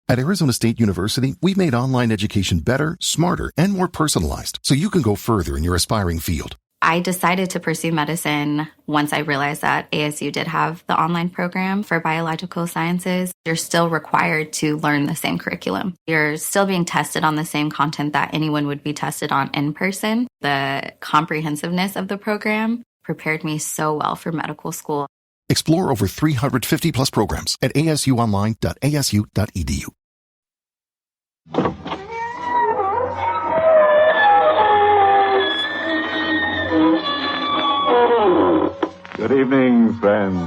At Arizona State University, we've made online education better, smarter, and more personalized, so you can go further in your aspiring field. I decided to pursue medicine once I realized that ASU did have the online program for biological sciences. You're still required to learn the same curriculum. You're still being tested on the same content that anyone would be tested on in person. The comprehensiveness of the program prepared me so well for medical school. Explore over 350 plus programs at asuonline.asu.edu. Good evening, friends.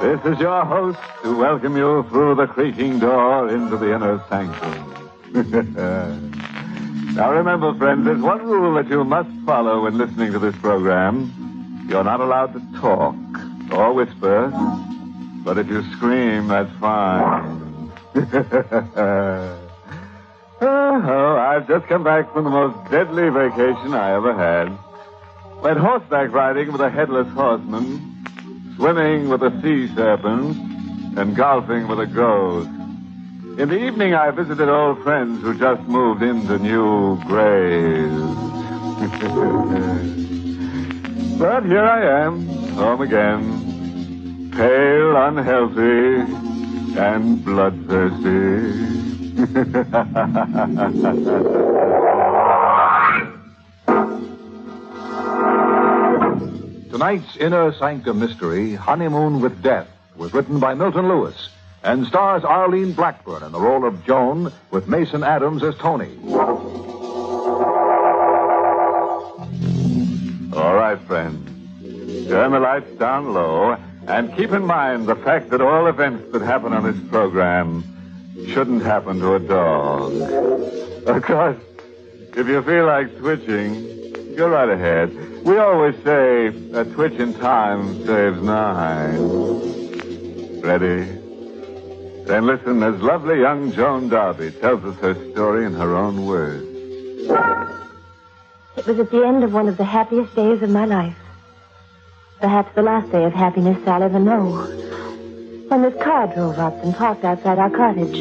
This is your host to welcome you through the creaking door into the Inner Sanctum. Now remember, friends, there's one rule that you must follow when listening to this program. You're not allowed to talk or whisper, but if you scream, that's fine. Oh, I've just come back from the most deadly vacation I ever had. Went horseback riding with a headless horseman, swimming with a sea serpent, and golfing with a ghost. In the evening, I visited old friends who just moved into new graves. But here I am, home again, pale, unhealthy, and bloodthirsty. Tonight's Inner Sanctum mystery, Honeymoon with Death, was written by Milton Lewis and stars Arlene Blackburn in the role of Joan with Mason Adams as Tony. All right, friends. Turn the lights down low and keep in mind the fact that all events that happen on this program shouldn't happen to a dog. Of course, if you feel like twitching, go right ahead. We always say a twitch in time saves 9. Ready? Then listen as lovely young Joan Darby tells us her story in her own words. It was at the end of one of the happiest days of my life. Perhaps the last day of happiness I'll ever know. When this car drove up and parked outside our cottage.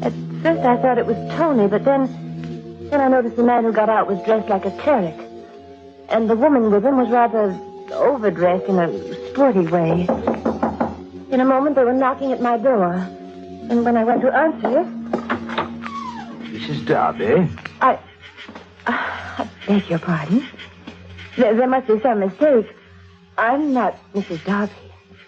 At first I thought it was Tony, but then I noticed the man who got out was dressed like a cleric. And the woman with him was rather overdressed in a sporty way. In a moment, they were knocking at my door. And when I went to answer it... Mrs. Darby? I beg your pardon. There must be some mistake. I'm not Mrs. Darby.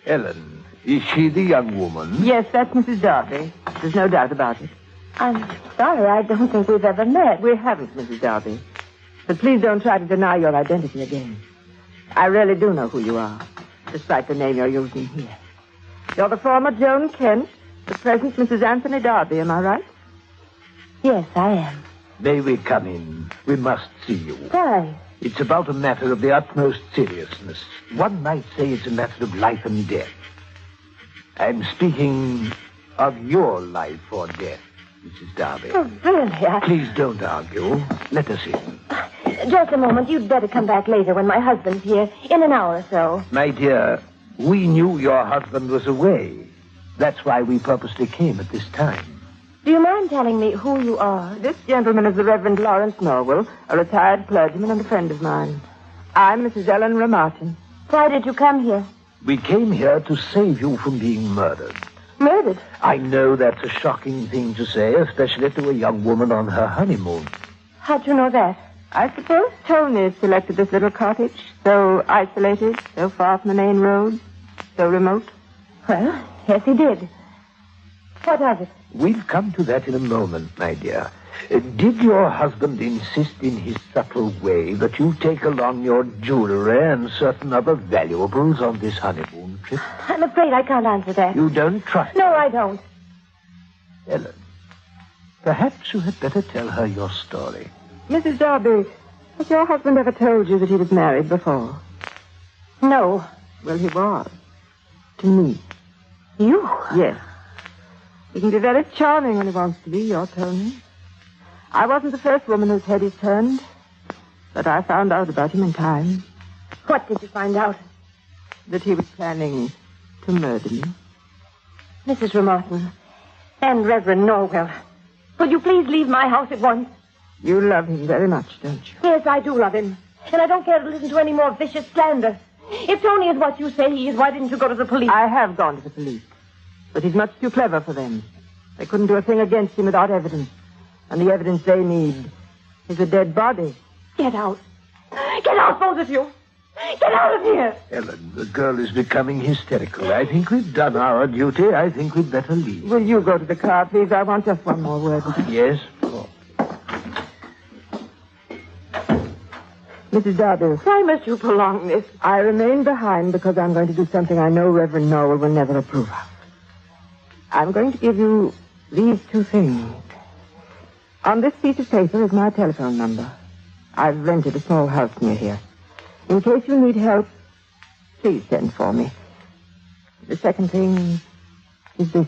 Helen, is she the young woman? Yes, that's Mrs. Darby. There's no doubt about it. I'm sorry, I don't think we've ever met. We haven't, Mrs. Darby. But please don't try to deny your identity again. I really do know who you are, despite the name you're using here. You're the former Joan Kent, the present Mrs. Anthony Darby, am I right? Yes, I am. May we come in? We must see you. Why? It's about a matter of the utmost seriousness. One might say it's a matter of life and death. I'm speaking of your life or death, Mrs. Darby. Oh, really? Please don't argue. Let us in. Just a moment. You'd better come back later when my husband's here, in an hour or so. My dear, we knew your husband was away. That's why we purposely came at this time. Do you mind telling me who you are? This gentleman is the Reverend Lawrence Norwell, a retired clergyman and a friend of mine. I'm Mrs. Ellen Martin. Why did you come here? We came here to save you from being murdered. Murdered? I know that's a shocking thing to say, especially to a young woman on her honeymoon. How'd you know that? I suppose Tony selected this little cottage, so isolated, so far from the main road, so remote. Well, yes, he did. What of it? We'll come to that in a moment, my dear. Did your husband insist in his subtle way that you take along your jewelry and certain other valuables on this honeymoon trip? I'm afraid I can't answer that. You don't trust No, I don't. Ellen, perhaps you had better tell her your story. Mrs. Darby, has your husband ever told you that he was married before? No. Well, he was. To me. You? Yes. He can be very charming when he wants to be, your Tony. I wasn't the first woman whose head he's turned, but I found out about him in time. What did you find out? That he was planning to murder me. Mrs. Martin, And Reverend Norwell. Will you please leave my house at once? You love him very much, don't you? Yes, I do love him. And I don't care to listen to any more vicious slander. If Tony is what you say he is, why didn't you go to the police? I have gone to the police. But he's much too clever for them. They couldn't do a thing against him without evidence. And the evidence they need is a dead body. Get out. Get out, both of you. Get out of here. Helen, the girl is becoming hysterical. I think we've done our duty. I think we'd better leave. Will you go to the car, please? I want just one more word with you. Yes? Oh. Mrs. Darby. Why must you prolong this? I remain behind because I'm going to do something I know Reverend Norwell will never approve of. I'm going to give you these two things. On this piece of paper is my telephone number. I've rented a small house near here. In case you need help, please send for me. The second thing is this.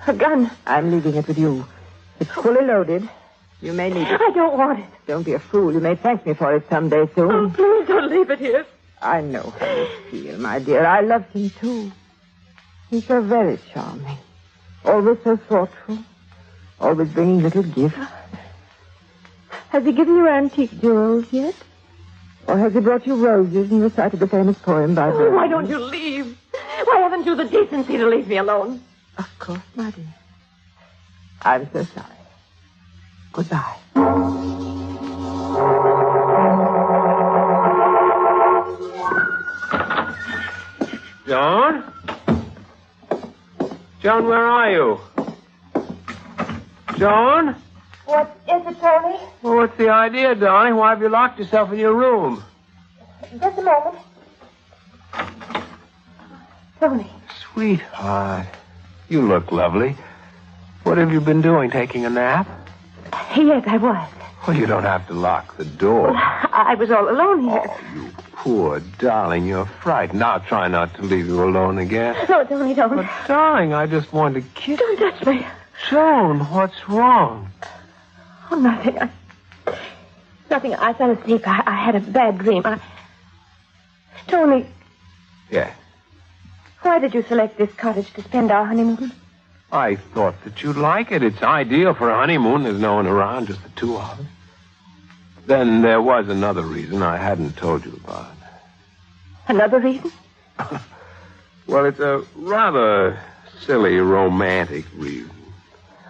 A gun. I'm leaving it with you. It's fully loaded. You may need it. I don't want it. Don't be a fool. You may thank me for it someday soon. Oh, please don't leave it here. I know how you feel, my dear. I loved him, too. He's so very charming. Always so thoughtful. Always bringing little gifts. Has he given you antique jewels yet? Or has he brought you roses and recited the famous poem by Bela? Why don't you leave? Why haven't you the decency to leave me alone? Of course, my dear. I'm so sorry. Goodbye. Joan? Joan, where are you? Joan? What is it, Tony? Well, what's the idea, darling? Why have you locked yourself in your room? Just a moment. Tony. Sweetheart, you look lovely. What have you been doing, taking a nap? Yes, I was. Well, you don't have to lock the door. I was all alone here. Oh, you poor darling, you're frightened. I'll try not to leave you alone again. No, Tony, don't. But, darling, I just wanted to kiss Don't touch me. Joan, what's wrong? Oh, nothing. Nothing. I fell asleep. I had a bad dream. Tony, Yes. why did you select this cottage to spend our honeymoon? I thought that you'd like it. It's ideal for a honeymoon. There's no one around, just the two of us. Then there was another reason I hadn't told you about. Another reason? Well, it's a rather silly, romantic reason.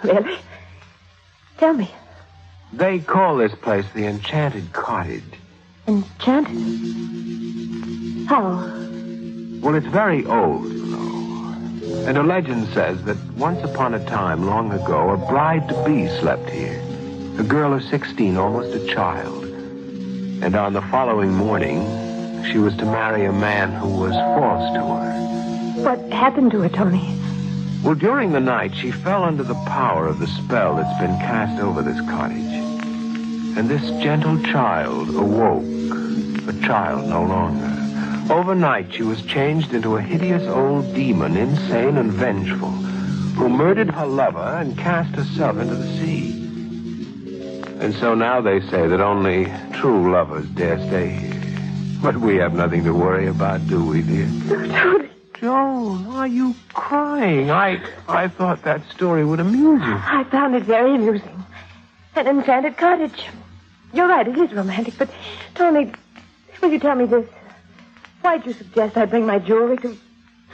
Really? Tell me. They call this place the Enchanted Cottage. Enchanted? How? Well, it's very old, you know. And a legend says that once upon a time, long ago, a bride-to-be slept here. A girl of 16, almost a child. And on the following morning, she was to marry a man who was false to her. What happened to her, Tony? Well, during the night, she fell under the power of the spell that's been cast over this cottage. And this gentle child awoke, a child no longer. Overnight, she was changed into a hideous old demon, insane and vengeful, who murdered her lover and cast herself into the sea. And so now they say that only true lovers dare stay here. But we have nothing to worry about, do we, dear? Tony. Joan, are you crying? I thought that story would amuse you. I found it very amusing. An enchanted cottage. You're right, it is romantic, but, Tony, will you tell me this? Why'd you suggest I bring my jewelry to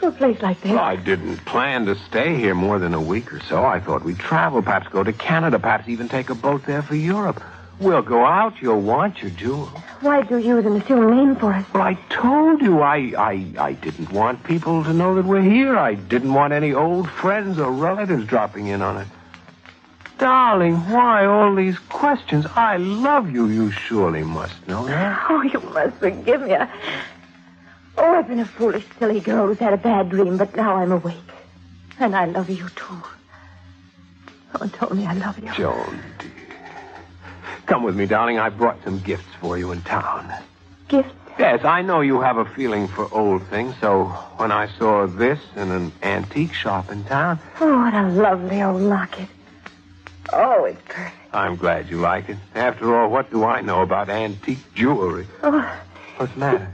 a place like this? Well, I didn't plan to stay here more than a week or so. I thought we'd travel, perhaps go to Canada, perhaps even take a boat there for Europe. We'll go out. You'll want your jewels. Why'd you use an assumed name for us? Well, I told you I didn't want people to know that we're here. I didn't want any old friends or relatives dropping in on it. Darling, why all these questions? I love you. You surely must know that. Oh, you must forgive me. I've been a foolish, silly girl who's had a bad dream, but now I'm awake. And I love you, too. Oh, Tony, I love you. Joan, dear. Come with me, darling. I brought some gifts for you in town. Gifts? Yes, I know you have a feeling for old things, so when I saw this in an antique shop in town... Oh, what a lovely old locket. Oh, it's perfect. I'm glad you like it. After all, what do I know about antique jewelry? Oh. What's the matter?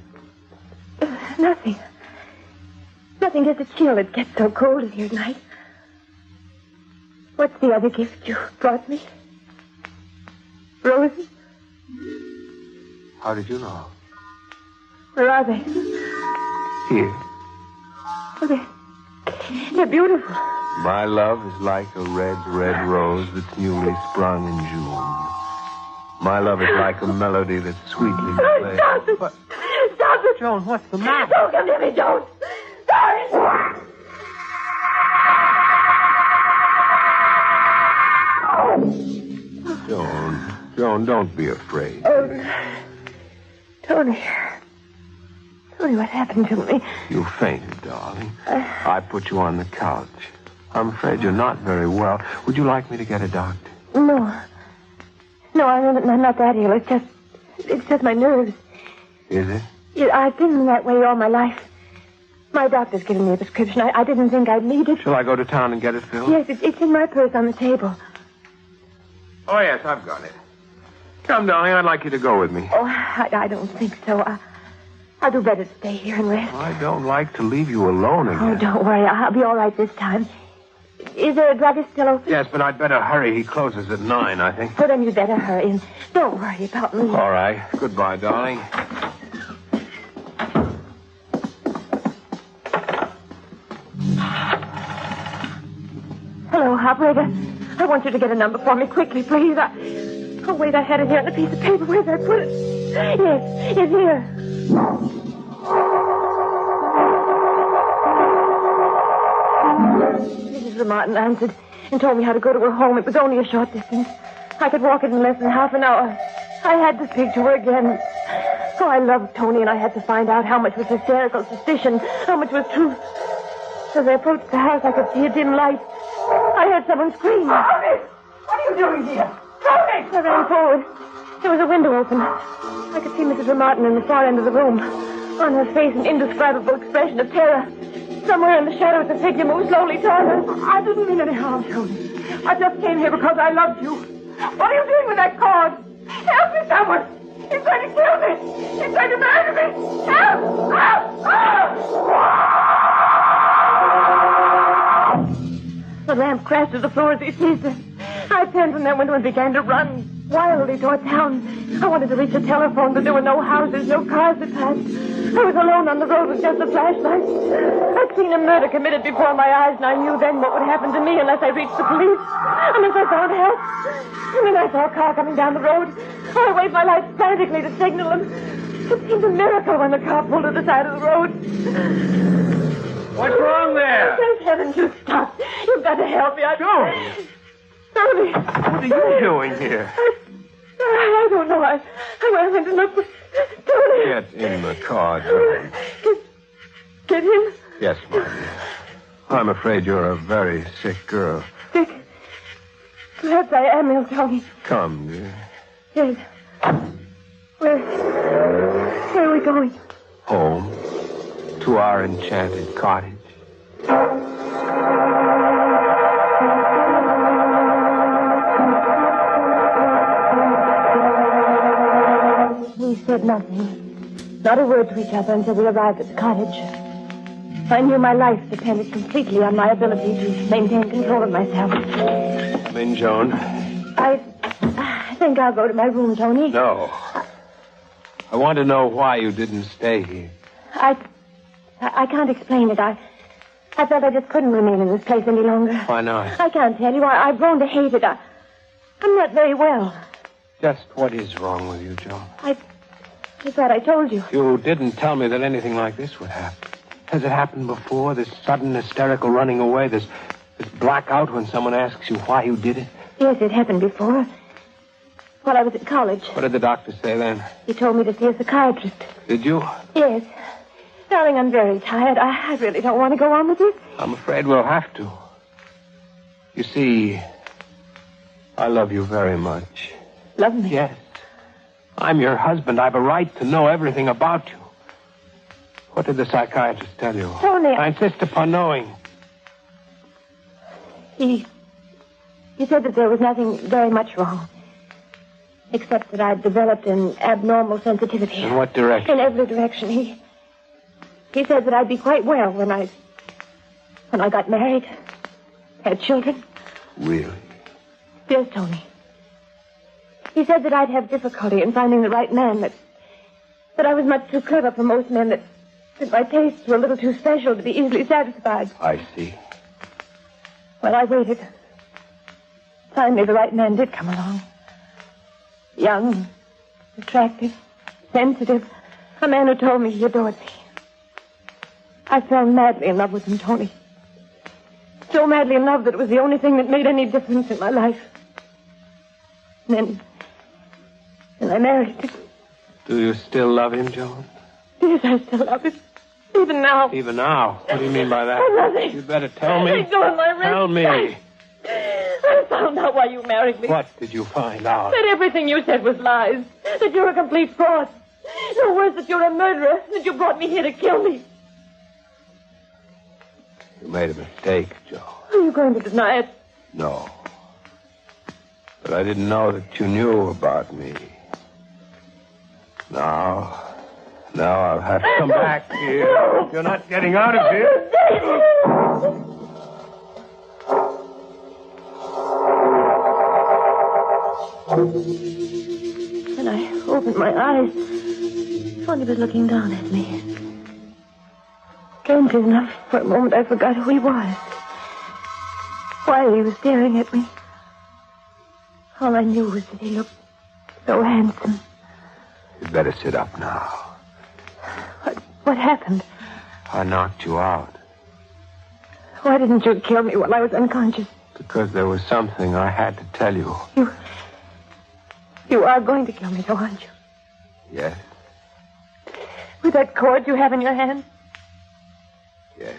Nothing. Nothing, just a chill. It gets so cold in here at night. What's the other gift you brought me? Roses? How did you know? Where are they? Here. Oh, they're beautiful. My love is like a red, red rose that's newly sprung in June. My love is like a melody that's sweetly played. Stop it! What? Stop it! Joan, what's the matter? Don't come near me, don't! Stop it! Joan, don't be afraid. Oh, Tony, what happened to me? You fainted, darling. I put you on the couch. I'm afraid you're not very well. Would you like me to get a doctor? No, I'm not that ill. It's just my nerves. Is it? Yeah, I've been that way all my life. My doctor's given me a prescription. I didn't think I'd need it. Shall I go to town and get it filled? Yes, it's in my purse on the table. Oh, yes, I've got it. Come, darling, I'd like you to go with me. Oh, I don't think so. I'll do better to stay here and rest. I don't like to leave you alone again. Oh, don't worry. I'll be all right this time. Is there a druggist still open? Yes, but I'd better hurry. He closes at 9, I think. Well, then you'd better hurry and don't worry about me. All right. Goodbye, darling. Hello, operator. I want you to get a number for me quickly, please. Oh, wait, I had it here on a piece of paper. Where'd I put it? Yes, it's here. Mrs. Martin answered and told me how to go to her home. It was only a short distance. I could walk it in less than half an hour. I had to speak to her again. Oh, I loved Tony, and I had to find out how much was hysterical suspicion, how much was truth. As I approached the house, I could see a dim light. I heard someone scream. Tony! What are you doing here? Tony! I ran forward. There was a window open. I could see Mrs. Martin in the far end of the room. On her face, an indescribable expression of terror. Somewhere in the shadows, a figure moved slowly toward her. I didn't mean any harm, Tony. I just came here because I loved you. What are you doing with that cord? Help me, someone! He's going to kill me! He's going to murder me! Help! Help! The lamp crashed to the floor as he seized her. I turned from that window and began to run wildly toward town. I wanted to reach a telephone, but there were no houses, no cars that passed. I was alone on the road with just a flashlight. I'd seen a murder committed before my eyes, and I knew then what would happen to me unless I reached the police, unless I found help. And then I saw a car coming down the road. I waved my lights frantically to signal him. It seemed a miracle when the car pulled to the side of the road. What's wrong there? Thank heaven you stopped. You've got to help me. Tony! What are you doing here? I don't know. I went to look for Tony. Get in the car, Joan. Get him? Yes, my dear. I'm afraid you're a very sick girl. Sick? Perhaps I am ill, Tony. Come, dear. Yes. Where are we going? Home. To our enchanted cottage. We said nothing. Not a word to each other until we arrived at the cottage. I knew my life depended completely on my ability to maintain control of myself. Come in, Joan. I think I'll go to my room, Tony. No. I want to know why you didn't stay here. I can't explain it. I felt I just couldn't remain in this place any longer. Why not? I can't tell you. I've grown to hate it. I'm not very well. Just what is wrong with you, Joan? I thought I told you. You didn't tell me that anything like this would happen. Has it happened before? This sudden hysterical running away? This blackout when someone asks you why you did it? Yes, it happened before. While I was at college. What did the doctor say then? He told me to see a psychiatrist. Did you? Yes. Darling, I'm very tired. I really don't want to go on with this. I'm afraid we'll have to. You see, I love you very much. Love me? Yes. I'm your husband. I've a right to know everything about you. What did the psychiatrist tell you? Tony. I insist upon knowing. He said that there was nothing very much wrong. Except that I'd developed an abnormal sensitivity. In what direction? In every direction. He said that I'd be quite well when I got married, had children. Really? Yes, Tony. He said that I'd have difficulty in finding the right man, that I was much too clever for most men, that my tastes were a little too special to be easily satisfied. I see. Well, I waited. Finally, the right man did come along. Young, attractive, sensitive. A man who told me he adored me. I fell madly in love with him, Tony. So madly in love that it was the only thing that made any difference in my life. And then I married him. Do you still love him, Joan? Yes, I still love him. Even now. Even now? What do you mean by that? Nothing. You better tell me. Let go of my wrist. Tell me. I found out why you married me. What did you find out? That everything you said was lies. That you're a complete fraud. No worse, that you're a murderer. That you brought me here to kill me. You made a mistake, Joan. Are you going to deny it? No. But I didn't know that you knew about me. Now I'll have to come back here. No. You're not getting out of here. When I opened my eyes, Tony was looking down at me. Strangely enough, for a moment I forgot who he was. Why he was staring at me. All I knew was that he looked so handsome. You'd better sit up now. What happened? I knocked you out. Why didn't you kill me while I was unconscious? Because there was something I had to tell you. You are going to kill me, though, aren't you? Yes, With that cord you have in your hand? yes.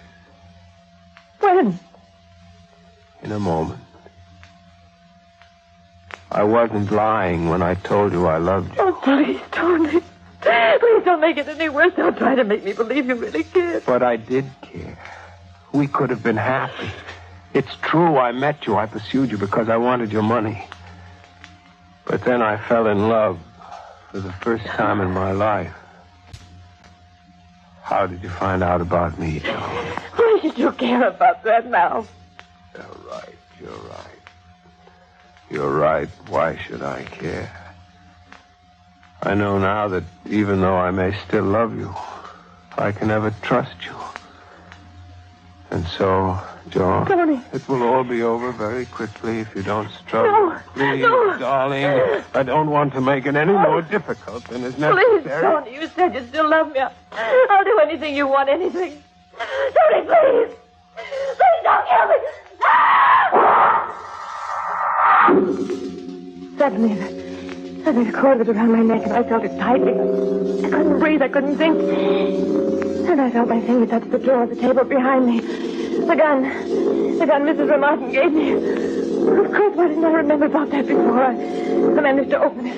When? In a moment. I wasn't lying when I told you I loved you. Oh, please, Tony. Please don't make it any worse. Don't try to make me believe you really cared. But I did care. We could have been happy. It's true I met you. I pursued you because I wanted your money. But then I fell in love for the first time in my life. How did you find out about me, Joan? Why should you care about that now? You're right. You're right. Why should I care? I know now that even though I may still love you, I can never trust you. And so, Joan, Tony. it will all be over very quickly if you don't struggle. No. Please, No. darling, I don't want to make it any more difficult than is necessary. Please, Tony, you said you still love me. I'll do anything you want, anything. Tony, please. Please don't kill me. Suddenly, the cord was around my neck, and I felt it tightly. I couldn't breathe. I couldn't think. And I felt my finger touch the drawer of the table behind me. The gun Mrs. Remartin gave me. Of course, why didn't I remember about that before? I managed to open it.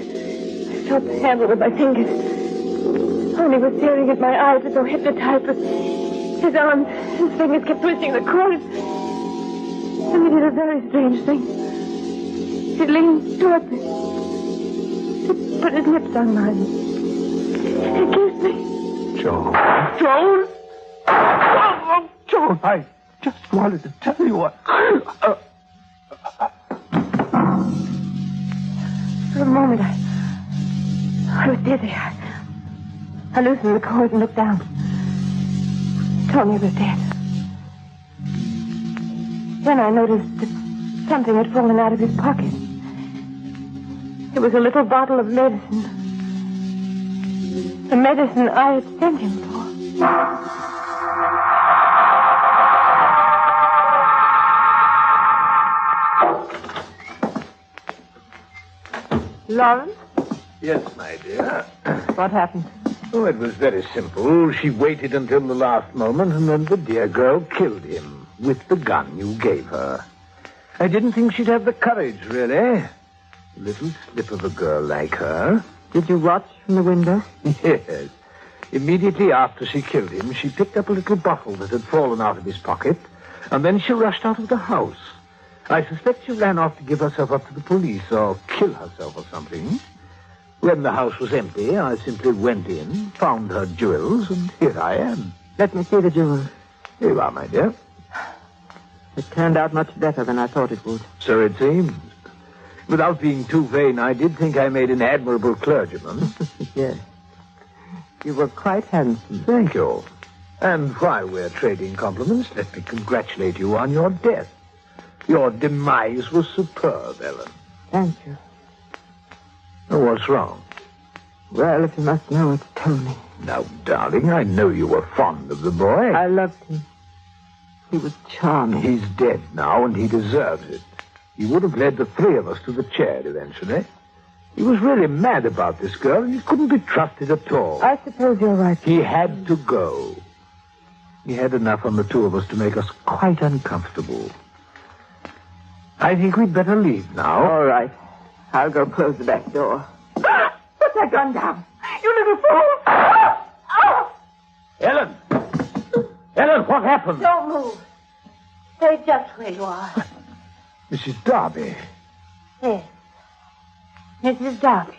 I felt the handle with my fingers. Tony was staring at my eyes as though hypnotized, but his arms, his fingers kept twisting the cord. And he did a very strange thing. He leaned toward me. He put his lips on mine. He kissed me. Joan? Oh, Joan, I just wanted to tell you what... For a moment, I was dizzy. I loosened the cord and looked down. Tony was dead. Then I noticed that something had fallen out of his pocket. It was a little bottle of medicine. The medicine I had sent him for. Lawrence? Yes, my dear. What happened? Oh, it was very simple. She waited until the last moment, and then the dear girl killed him with the gun you gave her. I didn't think she'd have the courage, really. A little slip of a girl like her. Did you watch from the window? Yes. Immediately after she killed him, she picked up a little bottle that had fallen out of his pocket, and then she rushed out of the house. I suspect she ran off to give herself up to the police or kill herself or something. When the house was empty, I simply went in, found her jewels, and here I am. Let me see the jewels. Here you are, my dear. It turned out much better than I thought it would. So it seems. Without being too vain, I did think I made an admirable clergyman. Yes. You were quite handsome. Thank you. And while we're trading compliments, let me congratulate you on your death. Your demise was superb, Ellen. Thank you. Oh, what's wrong? Well, if you must know, it's Tony. Now, darling, I know you were fond of the boy. I loved him. He was charming. He's dead now, and he deserves it. He would have led the three of us to the chair eventually. He was really mad about this girl, and he couldn't be trusted at all. I suppose you're right. He had to go. He had enough on the two of us to make us quite uncomfortable. I think we'd better leave now. All right. I'll go close the back door. Ah! Put that gun down. You little fool. Ah! Ah! Ellen! Ellen, what happened? Don't move. Stay just where you are. Mrs. Darby. Yes. Mrs. Darby.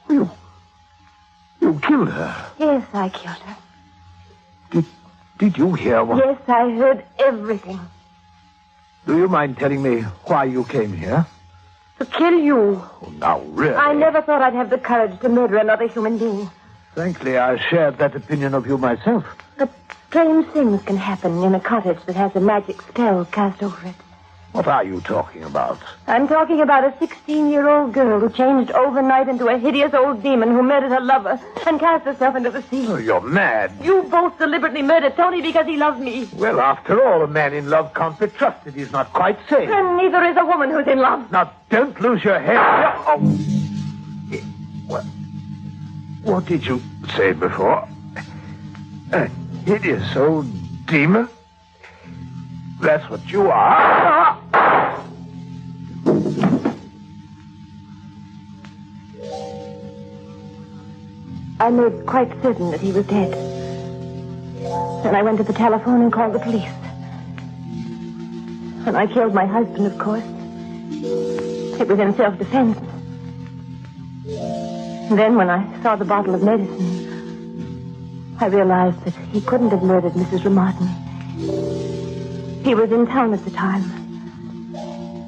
You killed her. Yes, I killed her. Did you hear what... Yes, I heard everything. Do you mind telling me why you came here? To kill you. Oh, now, really? I never thought I'd have the courage to murder another human being. Frankly, I shared that opinion of you myself. But strange things can happen in a cottage that has a magic spell cast over it. What are you talking about? I'm talking about a 16-year-old girl who changed overnight into a hideous old demon who murdered her lover and cast herself into the sea. Oh, you're mad. You both deliberately murdered Tony because he loved me. Well, after all, a man in love can't be trusted. He's not quite sane. And neither is a woman who's in love. Now, don't lose your head. Oh. What did you say before? A hideous old demon? That's what you are. I made quite certain that he was dead. Then I went to the telephone and called the police. And I killed my husband, of course. It was in self-defense. And then when I saw the bottle of medicine, I realized that he couldn't have murdered Mrs. Ramartin. He was in town at the time.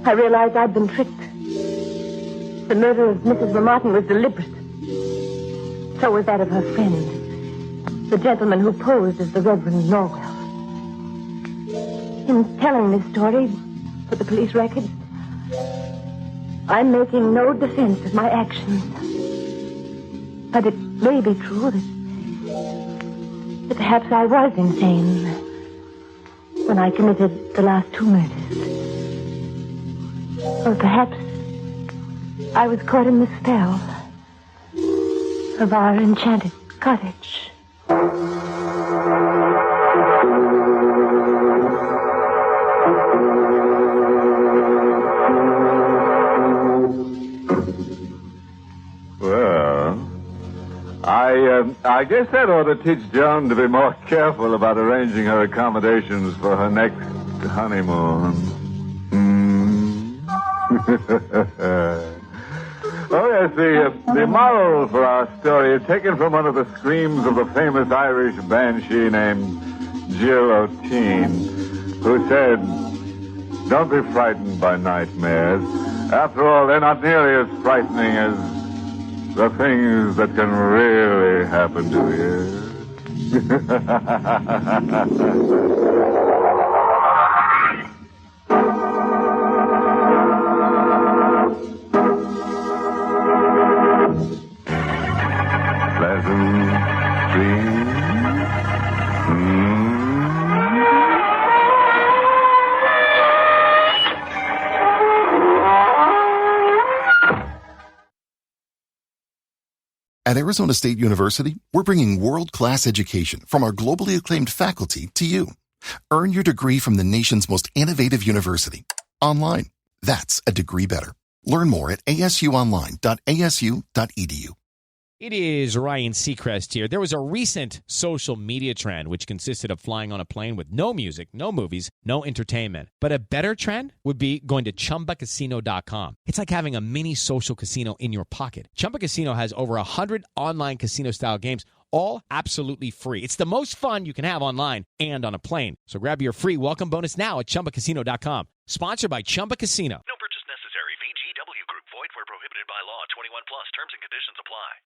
I realized I'd been tricked. The murder of Mrs. Ramartin was deliberate. So was that of her friend, the gentleman who posed as the Reverend Norwell. In telling this story for the police records, I'm making no defense of my actions. But it may be true that perhaps I was insane when I committed the last two murders. Or perhaps I was caught in the spell of our enchanted cottage. Well, I guess that ought to teach Joan to be more careful about arranging her accommodations for her next honeymoon. Oh, yes, the moral for our story is taken from one of the screams of the famous Irish banshee named Jill O'Teen, who said, "Don't be frightened by nightmares. After all, they're not nearly as frightening as the things that can really happen to you." Pleasant dreams. At Arizona State University, we're bringing world-class education from our globally acclaimed faculty to you. Earn your degree from the nation's most innovative university. Online. That's a degree better. Learn more at asuonline.asu.edu. It is Ryan Seacrest here. There was a recent social media trend which consisted of flying on a plane with no music, no movies, no entertainment. But a better trend would be going to ChumbaCasino.com. It's like having a mini social casino in your pocket. Chumba Casino has over 100 online casino-style games, all absolutely free. It's the most fun you can have online and on a plane. So grab your free welcome bonus now at ChumbaCasino.com. Sponsored by Chumba Casino. No purchase necessary. VGW Group. Void where prohibited by law. 21 plus. Terms and conditions apply.